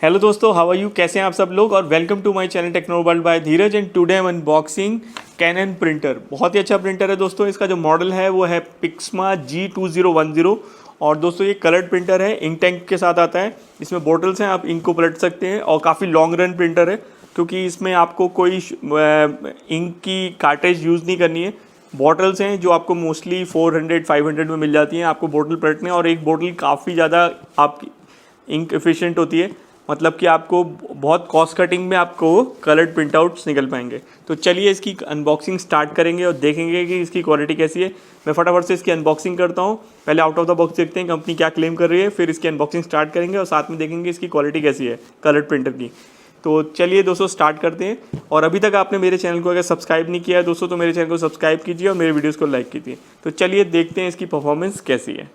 Hello दोस्तों, how are you? कैसे हैं आप सब लोग? और welcome to my channel techno world by Dheeraj. And today I am unboxing Canon printer. बहुत ही अच्छा प्रिंटर है दोस्तों। इसका जो मॉडल है वो है पिक्समा G2010। और दोस्तों ये कलर्ड प्रिंटर है, इंक टैंक के साथ आता है। इसमें बोटल्स हैं, आप इंक को पलट सकते हैं। और काफ़ी लॉन्ग रन प्रिंटर है क्योंकि इसमें आपको कोई इंक की कार्टेज यूज़ नहीं करनी है। बॉटल्स हैं जो आपको मोस्टली 400-500 में मिल जाती हैं आपको बोतल पलटने। और एक बोतल काफ़ी ज़्यादा आपकी इंक एफिशिएंट होती है, मतलब कि आपको बहुत कॉस्ट कटिंग में आपको कलर्ड प्रिंट आउट्स निकल पाएंगे। तो चलिए इसकी अनबॉक्सिंग स्टार्ट करेंगे और देखेंगे कि इसकी क्वालिटी कैसी है। मैं फटाफट से इसकी अनबॉक्सिंग करता हूँ। पहले आउट ऑफ द बॉक्स देखते हैं कंपनी क्या क्लेम कर रही है, फिर इसकी अनबॉक्सिंग स्टार्ट करेंगे और साथ में देखेंगे इसकी क्वालिटी कैसी है कलर्ड प्रिंटर की। तो चलिए दोस्तों स्टार्ट करते हैं। और अभी तक आपने मेरे चैनल को अगर सब्सक्राइब नहीं किया है दोस्तों, तो मेरे चैनल को सब्सक्राइब कीजिए और मेरे वीडियोस को लाइक कीजिए। तो चलिए देखते हैं इसकी परफॉर्मेंस कैसी है।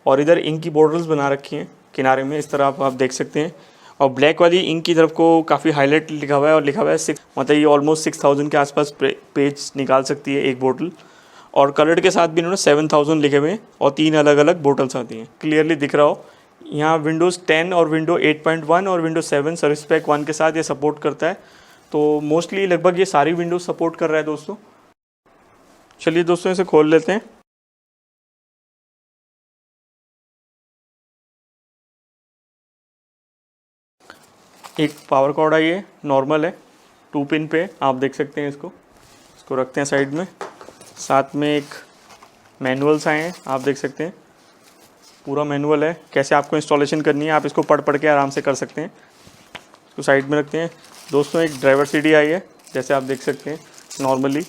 और इधर इंक की बॉटल्स बना रखी हैं किनारे में, इस तरह आप देख सकते हैं। और ब्लैक वाली इंक की तरफ को काफ़ी हाईलाइट लिखा हुआ है और लिखा हुआ है 6, मतलब ये ऑलमोस्ट 6000 के आसपास पेज निकाल सकती है एक बोतल। और कलर्ड के साथ भी इन्होंने 7000 लिखे हुए हैं और 3 अलग अलग बोटल्स आती हैं। क्लियरली दिख रहा हो यहाँ विंडोज़ 10 और विंडो 8.1 और विंडो 7 सर्विस पैक 1 के साथ ये सपोर्ट करता है। तो मोस्टली लगभग ये सारी विंडोज़ सपोर्ट कर रहा है दोस्तों। चलिए दोस्तों इसे खोल लेते हैं। एक पावर कॉर्ड आई है, नॉर्मल है, 2 पिन पे आप देख सकते हैं। इसको रखते हैं साइड में। साथ में एक मैनुअल्स आए हैं, आप देख सकते हैं पूरा मैनुअल है कैसे आपको इंस्टॉलेशन करनी है। आप इसको पढ़ के आराम से कर सकते हैं। इसको साइड में रखते हैं दोस्तों। एक ड्राइवर सीडी आई है, जैसे आप देख सकते हैं नॉर्मली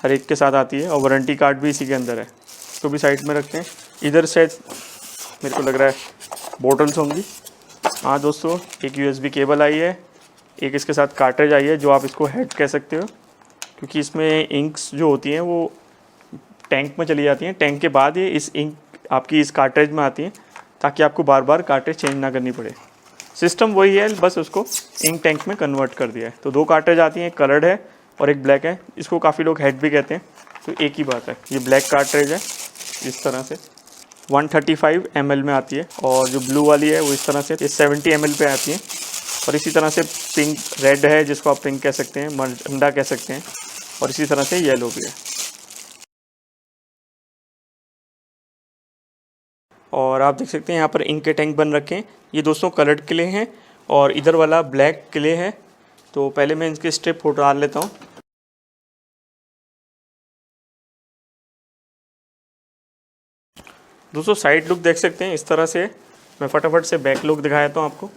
हर एक के साथ आती है और वारंटी कार्ड भी इसी के अंदर है। इसको भी साइड में रखते हैं। इधर शायद मेरे को लग रहा है बोटल्स होंगी। हाँ दोस्तों, एक USB केबल आई है, एक इसके साथ कार्ट्रिज आई है जो आप इसको हेड कह सकते हो, क्योंकि इसमें इंक्स जो होती हैं वो टैंक में चली जाती हैं। टैंक के बाद ये इस इंक आपकी इस कार्ट्रिज में आती हैं, ताकि आपको बार बार कार्ट्रिज चेंज ना करनी पड़े। सिस्टम वही है, बस उसको इंक टैंक में कन्वर्ट कर दिया है। तो 2 कार्ट्रिज आती हैं, एक कलर्ड है और एक ब्लैक है। इसको काफ़ी लोग हेड भी कहते हैं, तो एक ही बात है। ये ब्लैक कार्ट्रिज है, इस तरह से 135 ml में आती है। और जो ब्लू वाली है वो इस तरह से 70 ml पे आती है। और इसी तरह से पिंक रेड है, जिसको आप पिंक कह सकते हैं, मरंडा कह सकते हैं। और इसी तरह से येलो भी है। और आप देख सकते हैं यहाँ पर इंक के टैंक बन रखे हैं। ये दोस्तों कलर्ड के लिए हैं और इधर वाला ब्लैक के लिए है। तो पहले मैं इनके स्ट्रिप फोटो डाल लेता हूँ। दोस्तों साइड लुक देख सकते हैं इस तरह से। मैं फटाफट से बैक लुक दिखा देता हूँ आपको।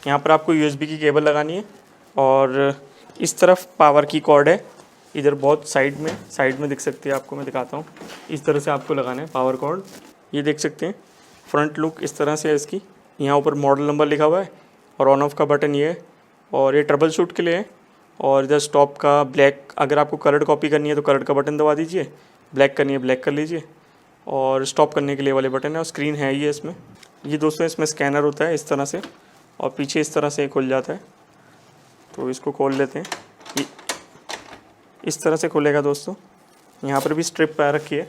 यहाँ पर आपको USB की केबल लगानी है और इस तरफ पावर की कॉर्ड है। इधर बहुत साइड में दिख सकती है आपको, मैं दिखाता हूँ। इस तरह से आपको लगाना है पावर कॉर्ड। ये देख सकते हैं फ्रंट लुक इस तरह से है इसकी। यहाँ ऊपर मॉडल नंबर लिखा हुआ है और ऑन ऑफ का बटन ये है। और ये ट्रबल शूट के लिए है। और इधर स्टॉप का ब्लैक, अगर आपको कलर्ड कॉपी करनी है तो कलर्ड का बटन दबा दीजिए, ब्लैक करनी है ब्लैक कर लीजिए। और स्टॉप करने के लिए वाले बटन है और स्क्रीन है ये इसमें। ये दोस्तों इसमें स्कैनर होता है इस तरह से, और पीछे इस तरह से खुल जाता है। तो इसको खोल लेते हैं। ये इस तरह से खुलेगा दोस्तों। यहाँ पर भी स्ट्रिप पैर रखी है,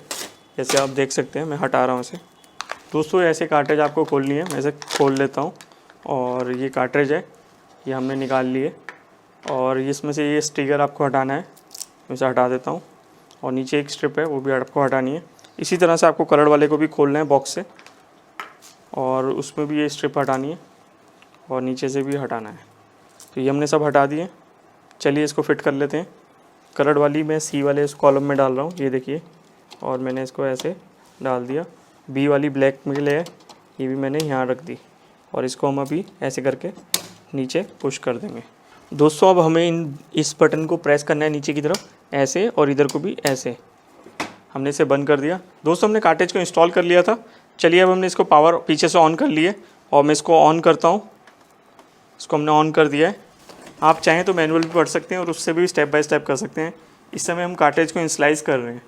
जैसे आप देख सकते हैं। मैं हटा रहा हूँ इसे। दोस्तों ऐसे कार्ट्रिज आपको खोलनी है। मैं इसे खोल लेता हूँ। और ये कार्ट्रिज है, ये हमने निकाल लिए। और इसमें से ये स्टिकर आपको हटाना है, मैं इसे हटा देता हूँ। और नीचे एक स्ट्रिप है, वो भी आपको हटानी है। इसी तरह से आपको कलर वाले को भी खोलना है बॉक्स से, और उसमें भी ये स्ट्रिप हटानी है और नीचे से भी हटाना है। तो ये हमने सब हटा दिए। चलिए इसको फिट कर लेते हैं। कलर वाली मैं C वाले इस कॉलम में डाल रहा हूँ, ये देखिए। और मैंने इसको ऐसे डाल दिया। B वाली ब्लैक में ले है, ये भी मैंने यहाँ रख दी। और इसको हम अभी ऐसे करके नीचे पुश कर देंगे। दोस्तों अब हमें इस बटन को प्रेस करना है नीचे की तरफ ऐसे, और इधर को भी ऐसे। हमने इसे बंद कर दिया। दोस्तों हमने कार्ट्रिज को इंस्टॉल कर लिया था। चलिए अब हमने इसको पावर पीछे से ऑन कर लिए और मैं इसको ऑन करता हूँ। इसको हमने ऑन कर दिया है। आप चाहें तो मैनुअल भी पढ़ सकते हैं और उससे भी स्टेप बाय स्टेप कर सकते हैं। इस समय हम कार्ट्रिज को इनिशियलाइज कर रहे हैं।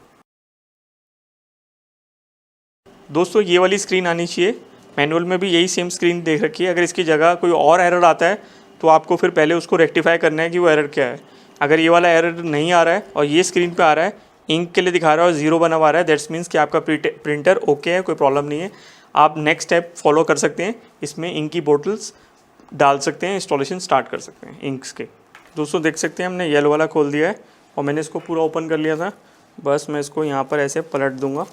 दोस्तों ये वाली स्क्रीन आनी चाहिए। मैनुअल में भी यही सेम स्क्रीन देख रखी है। अगर इसकी जगह कोई और एरर आता है तो आपको फिर पहले उसको रेक्टिफाई करना है कि वो एरर क्या है। अगर ये वाला एरर नहीं आ रहा है और ये स्क्रीन पे आ रहा है, इंक के लिए दिखा रहा है और 0 बना हुआ है, दैट्स मीन्स कि आपका प्रिंटर ओके है, कोई प्रॉब्लम नहीं है। आप नेक्स्ट स्टेप फॉलो कर सकते हैं। इसमें इंक की बोटल्स डाल सकते हैं, इंस्टॉलेशन स्टार्ट कर सकते हैं इंक्स के। दोस्तों देख सकते हैं हमने येलो वाला खोल दिया है और मैंने इसको पूरा ओपन कर लिया था। बस मैं इसको यहाँ पर ऐसे पलट दूँगा।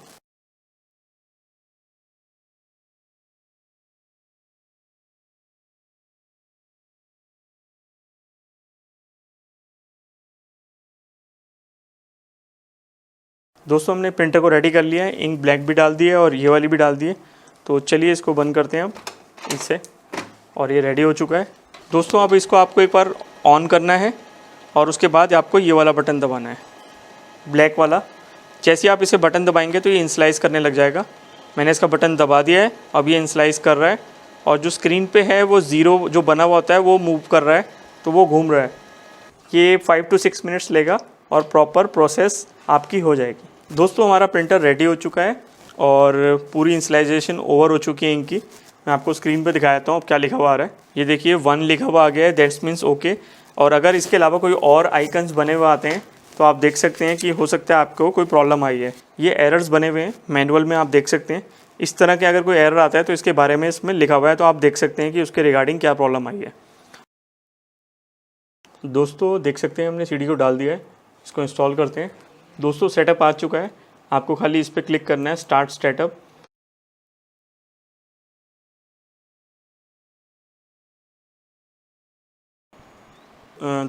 दोस्तों हमने प्रिंटर को रेडी कर लिया है, इंक ब्लैक भी डाल दी है और ये वाली भी डाल दी है। तो चलिए इसको बंद करते हैं अब इससे, और ये रेडी हो चुका है। दोस्तों अब इसको आपको एक बार ऑन करना है और उसके बाद आपको ये वाला बटन दबाना है, ब्लैक वाला। जैसे आप इसे बटन दबाएंगे तो ये इनस्लाइज करने लग जाएगा। मैंने इसका बटन दबा दिया है, अब ये इनस्लाइज कर रहा है और जो स्क्रीन पे है वो ज़ीरो जो बना हुआ होता है वो मूव कर रहा है, तो वो घूम रहा है। ये 5 to 6 मिनट्स लेगा और प्रॉपर प्रोसेस आपकी हो जाएगी। दोस्तों हमारा प्रिंटर रेडी हो चुका है और पूरी इंस्लाइजेशन ओवर हो चुकी है इनकी। मैं आपको स्क्रीन पे दिखाता हूँ अब क्या लिखा हुआ आ रहा है। ये देखिए 1 लिखा हुआ आ गया है, दैट्स मीन्स ओके। और अगर इसके अलावा कोई और आइकन्स बने हुए आते हैं तो आप देख सकते हैं कि हो सकता है आपको कोई प्रॉब्लम आई है। ये एरर्स बने हुए हैं मैनुअल में, आप देख सकते हैं। इस तरह के अगर कोई एरर आता है तो इसके बारे में इसमें लिखा हुआ है, तो आप देख सकते हैं कि उसके रिगार्डिंग क्या प्रॉब्लम आई है। दोस्तों देख सकते हैं हमने सीडी को डाल दिया है, इसको इंस्टॉल करते हैं। दोस्तों सेटअप आ चुका है, आपको खाली इस पर क्लिक करना है, स्टार्ट सेटअप।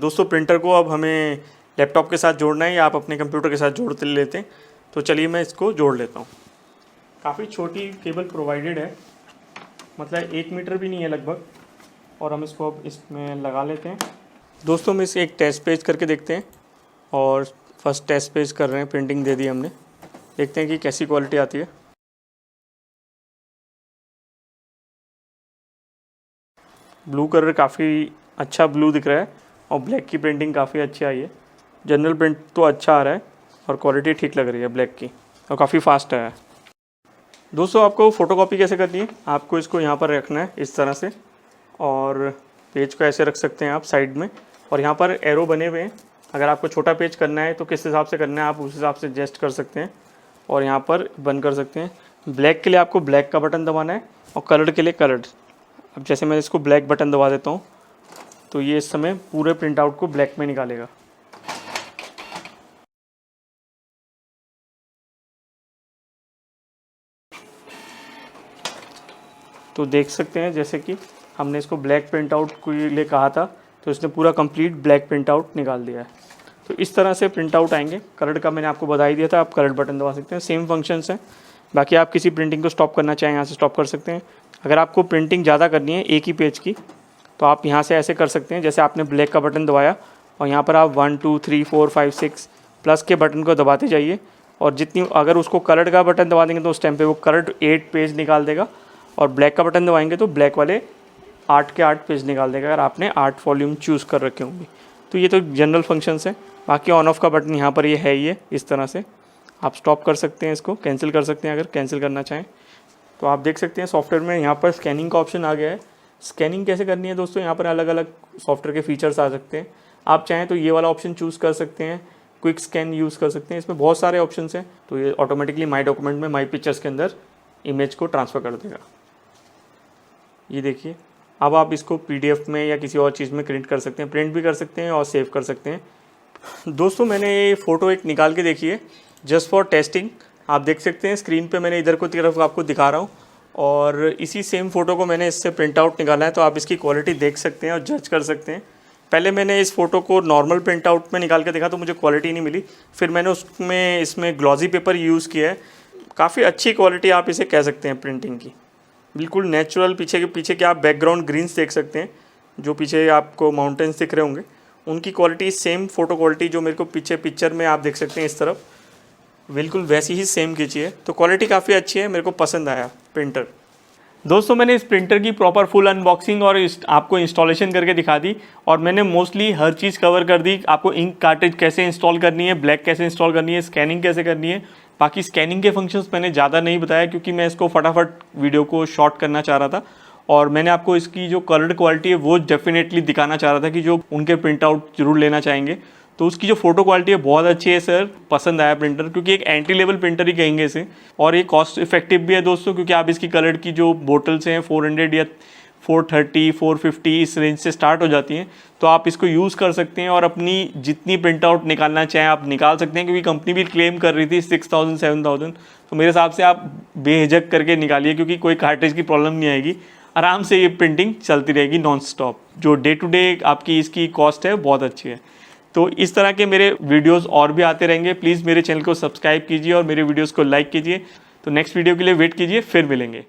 दोस्तों प्रिंटर को अब हमें लैपटॉप के साथ जोड़ना है या आप अपने कंप्यूटर के साथ जोड़ लेते हैं, तो चलिए मैं इसको जोड़ लेता हूँ। काफ़ी छोटी केबल प्रोवाइडेड है, मतलब 1 मीटर भी नहीं है लगभग, और हम इसको अब इसमें लगा लेते हैं। दोस्तों हम इसे एक टेस्ट पेज करके देखते हैं, और फर्स्ट टेस्ट पेज कर रहे हैं, प्रिंटिंग दे दी हमने, देखते हैं कि कैसी क्वालिटी आती है। ब्लू कलर काफ़ी अच्छा ब्लू दिख रहा है और ब्लैक की प्रिंटिंग काफ़ी अच्छी आई है। जनरल प्रिंट तो अच्छा आ रहा है और क्वालिटी ठीक लग रही है ब्लैक की, और काफ़ी फास्ट है। दोस्तों आपको फ़ोटोकॉपी कैसे करनी है, आपको इसको यहाँ पर रखना है इस तरह से, और पेज को ऐसे रख सकते हैं आप साइड में, और यहाँ पर एरो बने हुए हैं। अगर आपको छोटा पेज करना है तो किस हिसाब से करना है आप उस हिसाब से एडजस्ट कर सकते हैं, और यहाँ पर बंद कर सकते हैं। ब्लैक के लिए आपको ब्लैक का बटन दबाना है और कलर्ड के लिए कलर्ड। अब जैसे मैं इसको ब्लैक बटन दबा देता हूँ तो ये इस समय पूरे प्रिंट आउट को ब्लैक में निकालेगा। तो देख सकते हैं जैसे कि हमने इसको ब्लैक प्रिंट आउट के लिए कहा था, तो इसने पूरा कंप्लीट ब्लैक प्रिंट आउट निकाल दिया है। तो इस तरह से प्रिंट आउट आएंगे। कलर्ड का मैंने आपको बता ही दिया था, आप कलर्ड बटन दबा सकते हैं, सेम फंक्शंस हैं। बाकी आप किसी प्रिंटिंग को स्टॉप करना चाहें यहाँ से स्टॉप कर सकते हैं। अगर आपको प्रिंटिंग ज़्यादा करनी है एक ही पेज की, तो आप यहाँ से ऐसे कर सकते हैं, जैसे आपने ब्लैक का बटन दबाया और यहाँ पर आप 1 2 3 4 5 6 प्लस के बटन को दबाते जाइए, और जितनी अगर उसको कलर्ड का बटन दबा देंगे तो उस टाइम पे वो कलर्ड 8 पेज निकाल देगा, और ब्लैक का बटन दबाएंगे तो ब्लैक वाले 8 के 8 पेज निकाल देगा, अगर आपने 8 वॉल्यूम चूज़ कर रखे होंगे। तो ये तो जनरल फंक्शंस हैं। बाकी ऑन ऑफ का बटन यहाँ पर ये है ही है, इस तरह से आप स्टॉप कर सकते हैं, इसको कैंसिल कर सकते हैं अगर कैंसिल करना चाहें। तो आप देख सकते हैं सॉफ्टवेयर में यहाँ पर स्कैनिंग का ऑप्शन आ गया है। स्कैनिंग कैसे करनी है दोस्तों, यहाँ पर अलग अलग सॉफ्टवेयर के फीचर्स आ सकते हैं। आप चाहें तो ये वाला ऑप्शन चूज़ कर सकते हैं, क्विक स्कैन यूज़ कर सकते हैं, इसमें बहुत सारे ऑप्शन हैं। तो ये ऑटोमेटिकली माई डॉक्यूमेंट में माई पिक्चर्स के अंदर इमेज को ट्रांसफ़र कर देगा। ये देखिए, अब आप इसको PDF में या किसी और चीज़ में प्रिंट कर सकते हैं, प्रिंट भी कर सकते हैं और सेव कर सकते हैं। दोस्तों मैंने ये फ़ोटो एक निकाल के देखी है जस्ट फॉर टेस्टिंग। आप देख सकते हैं स्क्रीन पे मैंने इधर को तरफ आपको दिखा रहा हूँ, और इसी सेम फ़ोटो को मैंने इससे प्रिंट आउट निकाला है, तो आप इसकी क्वालिटी देख सकते हैं और जज कर सकते हैं। पहले मैंने इस फ़ोटो को नॉर्मल प्रिंट आउट में निकाल के देखा तो मुझे क्वालिटी नहीं मिली, फिर मैंने उसमें इसमें ग्लॉसी पेपर यूज़ किया है। काफ़ी अच्छी क्वालिटी आप इसे कह सकते हैं प्रिंटिंग की, बिल्कुल नेचुरल। पीछे के आप बैकग्राउंड ग्रीन्स देख सकते हैं, जो पीछे आपको माउंटेन्स दिख रहे होंगे, उनकी क्वालिटी सेम फ़ोटो क्वालिटी जो मेरे को पीछे पिक्चर में आप देख सकते हैं इस तरफ, बिल्कुल वैसी ही सेम खींची है। तो क्वालिटी काफ़ी अच्छी है, मेरे को पसंद आया प्रिंटर। दोस्तों मैंने इस प्रिंटर की प्रॉपर फुल अनबॉक्सिंग और आपको इंस्टॉलेशन करके दिखा दी, और मैंने मोस्टली हर चीज़ कवर कर दी। आपको इंक कार्ट्रिज कैसे इंस्टॉल करनी है, ब्लैक कैसे इंस्टॉल करनी है, स्कैनिंग कैसे करनी है। बाकी स्कैनिंग के फंक्शंस मैंने ज़्यादा नहीं बताया क्योंकि मैं इसको फटाफट वीडियो को शॉर्ट करना चाह रहा था, और मैंने आपको इसकी जो कलर्ड क्वालिटी है वो डेफिनेटली दिखाना चाह रहा था कि जो उनके प्रिंट आउट जरूर लेना चाहेंगे। तो उसकी जो फोटो क्वालिटी है बहुत अच्छी है सर, पसंद आया प्रिंटर, क्योंकि एक एंट्री लेवल प्रिंटर ही कहेंगे इसे, और ये कॉस्ट इफेक्टिव भी है दोस्तों, क्योंकि आप इसकी कलर्ड की जो बोटल्स हैं 400 या 430, 450 इस रेंज से स्टार्ट हो जाती हैं। तो आप इसको यूज़ कर सकते हैं और अपनी जितनी प्रिंट आउट निकालना चाहें आप निकाल सकते हैं, क्योंकि कंपनी भी क्लेम कर रही थी 6000, 7000। तो मेरे हिसाब से आप बेहिचक करके निकालिए, क्योंकि कोई कार्ट्रिज की प्रॉब्लम नहीं आएगी, आराम से ये प्रिंटिंग चलती रहेगी नॉन स्टॉप। जो डे टू डे आपकी इसकी कॉस्ट है बहुत अच्छी है। तो इस तरह के मेरे वीडियोस और भी आते रहेंगे। प्लीज़ मेरे चैनल को सब्सक्राइब कीजिए और मेरे वीडियोस को लाइक कीजिए। तो नेक्स्ट वीडियो के लिए वेट कीजिए, फिर मिलेंगे।